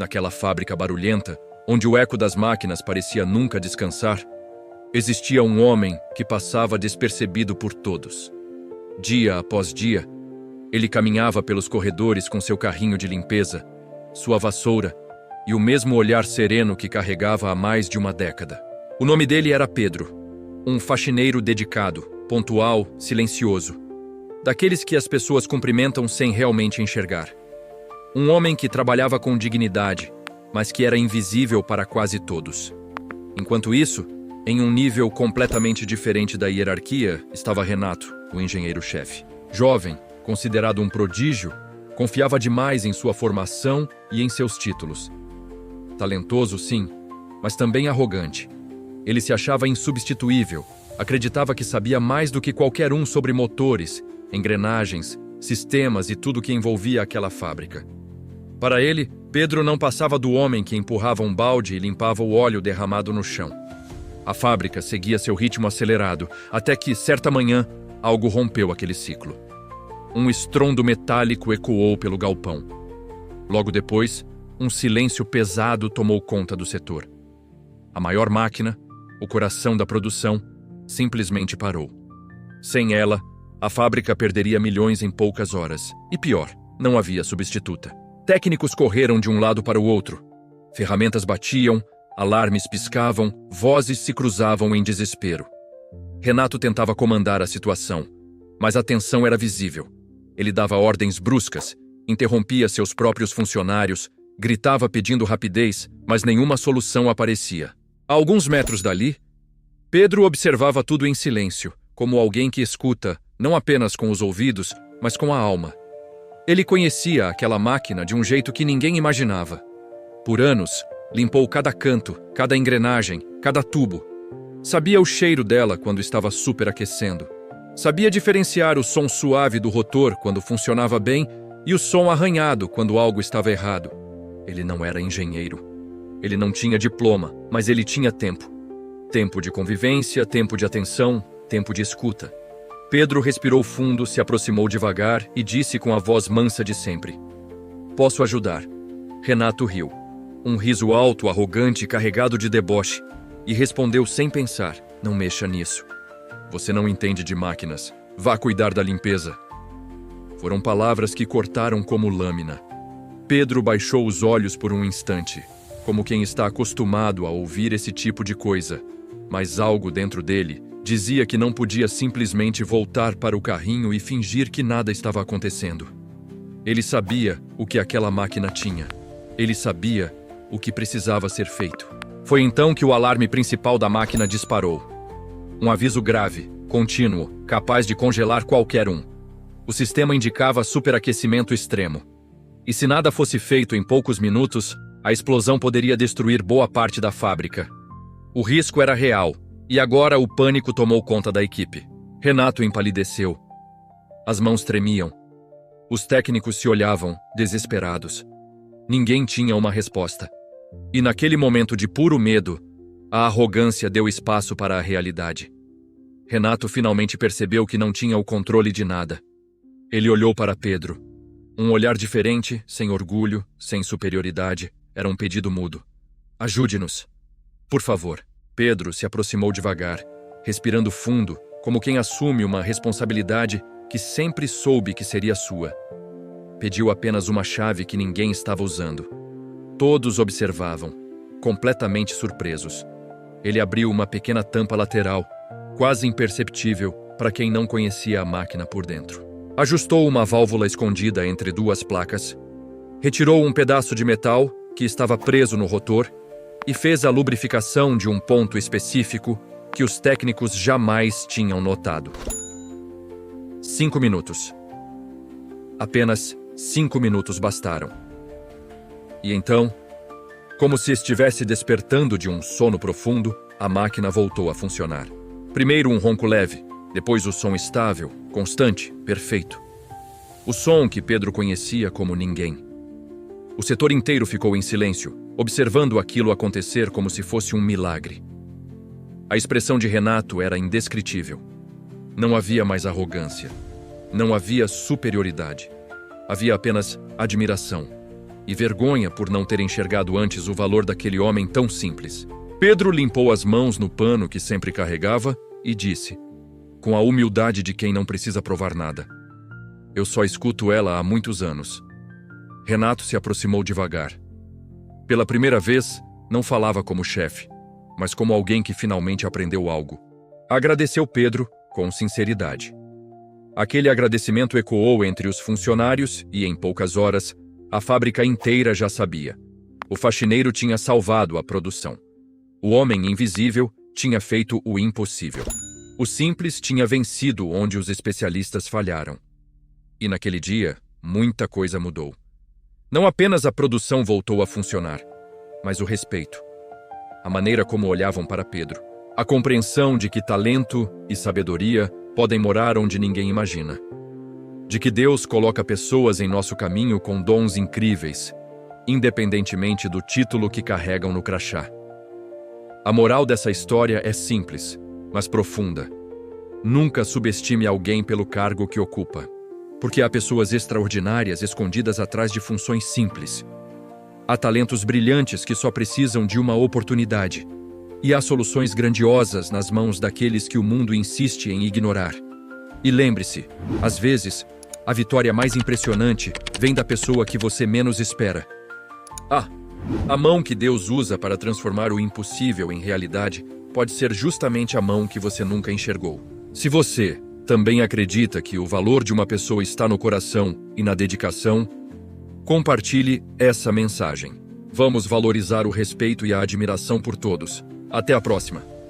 naquela fábrica barulhenta, onde o eco das máquinas parecia nunca descansar, existia um homem que passava despercebido por todos. Dia após dia, ele caminhava pelos corredores com seu carrinho de limpeza, sua vassoura e o mesmo olhar sereno que carregava há mais de uma década. O nome dele era Pedro, um faxineiro dedicado, pontual, silencioso, daqueles que as pessoas cumprimentam sem realmente enxergar. Um homem que trabalhava com dignidade, mas que era invisível para quase todos. Enquanto isso, em um nível completamente diferente da hierarquia, estava Renato, o engenheiro-chefe. Jovem, considerado um prodígio, confiava demais em sua formação e em seus títulos. Talentoso, sim, mas também arrogante. Ele se achava insubstituível, acreditava que sabia mais do que qualquer um sobre motores, engrenagens, sistemas e tudo que envolvia aquela fábrica. Para ele, Pedro não passava do homem que empurrava um balde e limpava o óleo derramado no chão. A fábrica seguia seu ritmo acelerado, até que, certa manhã, algo rompeu aquele ciclo. Um estrondo metálico ecoou pelo galpão. Logo depois, um silêncio pesado tomou conta do setor. A maior máquina, o coração da produção, simplesmente parou. Sem ela, a fábrica perderia milhões em poucas horas. E pior, não havia substituta. Técnicos correram de um lado para o outro. Ferramentas batiam, alarmes piscavam, vozes se cruzavam em desespero. Renato tentava comandar a situação, mas a tensão era visível. Ele dava ordens bruscas, interrompia seus próprios funcionários, gritava pedindo rapidez, mas nenhuma solução aparecia. A alguns metros dali, Pedro observava tudo em silêncio, como alguém que escuta, não apenas com os ouvidos, mas com a alma. Ele conhecia aquela máquina de um jeito que ninguém imaginava. Por anos, limpou cada canto, cada engrenagem, cada tubo. Sabia o cheiro dela quando estava superaquecendo. Sabia diferenciar o som suave do rotor quando funcionava bem e o som arranhado quando algo estava errado. Ele não era engenheiro. Ele não tinha diploma, mas ele tinha tempo. Tempo de convivência, tempo de atenção, tempo de escuta. Pedro respirou fundo, se aproximou devagar e disse com a voz mansa de sempre: "Posso ajudar?" Renato riu. Um riso alto, arrogante, carregado de deboche, e respondeu sem pensar: "Não mexa nisso. Você não entende de máquinas. Vá cuidar da limpeza." Foram palavras que cortaram como lâmina. Pedro baixou os olhos por um instante, como quem está acostumado a ouvir esse tipo de coisa, mas algo dentro dele dizia que não podia simplesmente voltar para o carrinho e fingir que nada estava acontecendo. Ele sabia o que aquela máquina tinha. Ele sabia o que precisava ser feito. Foi então que o alarme principal da máquina disparou. Um aviso grave, contínuo, capaz de congelar qualquer um. O sistema indicava superaquecimento extremo. E se nada fosse feito em poucos minutos, a explosão poderia destruir boa parte da fábrica. O risco era real, e agora o pânico tomou conta da equipe. Renato empalideceu. As mãos tremiam. Os técnicos se olhavam, desesperados. Ninguém tinha uma resposta. E naquele momento de puro medo, a arrogância deu espaço para a realidade. Renato finalmente percebeu que não tinha o controle de nada. Ele olhou para Pedro. Um olhar diferente, sem orgulho, sem superioridade. Era um pedido mudo. "Ajude-nos. Por favor." Pedro se aproximou devagar, respirando fundo, como quem assume uma responsabilidade que sempre soube que seria sua. Pediu apenas uma chave que ninguém estava usando. Todos observavam, completamente surpresos. Ele abriu uma pequena tampa lateral, quase imperceptível para quem não conhecia a máquina por dentro. Ajustou uma válvula escondida entre duas placas, retirou um pedaço de metal que estava preso no rotor e fez a lubrificação de um ponto específico que os técnicos jamais tinham notado. 5 minutos. Apenas 5 minutos bastaram. E então, como se estivesse despertando de um sono profundo, a máquina voltou a funcionar. Primeiro um ronco leve, depois o som estável, constante, perfeito. O som que Pedro conhecia como ninguém. O setor inteiro ficou em silêncio, observando aquilo acontecer como se fosse um milagre. A expressão de Renato era indescritível. Não havia mais arrogância. Não havia superioridade. Havia apenas admiração. e vergonha por não ter enxergado antes o valor daquele homem tão simples. Pedro limpou as mãos no pano que sempre carregava e disse, com a humildade de quem não precisa provar nada: eu só escuto ela há muitos anos. Renato se aproximou devagar. Pela primeira vez, não falava como chefe, mas como alguém que finalmente aprendeu algo. Agradeceu Pedro com sinceridade. Aquele agradecimento ecoou entre os funcionários e, em poucas horas, a fábrica inteira já sabia. O faxineiro tinha salvado a produção. O homem invisível tinha feito o impossível. O simples tinha vencido onde os especialistas falharam. E naquele dia, muita coisa mudou. Não apenas a produção voltou a funcionar, mas o respeito. A maneira como olhavam para Pedro. A compreensão de que talento e sabedoria podem morar onde ninguém imagina. De que Deus coloca pessoas em nosso caminho com dons incríveis, independentemente do título que carregam no crachá. A moral dessa história é simples, mas profunda. Nunca subestime alguém pelo cargo que ocupa, porque há pessoas extraordinárias escondidas atrás de funções simples. Há talentos brilhantes que só precisam de uma oportunidade. E há soluções grandiosas nas mãos daqueles que o mundo insiste em ignorar. E lembre-se, às vezes, a vitória mais impressionante vem da pessoa que você menos espera. A mão que Deus usa para transformar o impossível em realidade pode ser justamente a mão que você nunca enxergou. Se você também acredita que o valor de uma pessoa está no coração e na dedicação, compartilhe essa mensagem. Vamos valorizar o respeito e a admiração por todos. Até a próxima!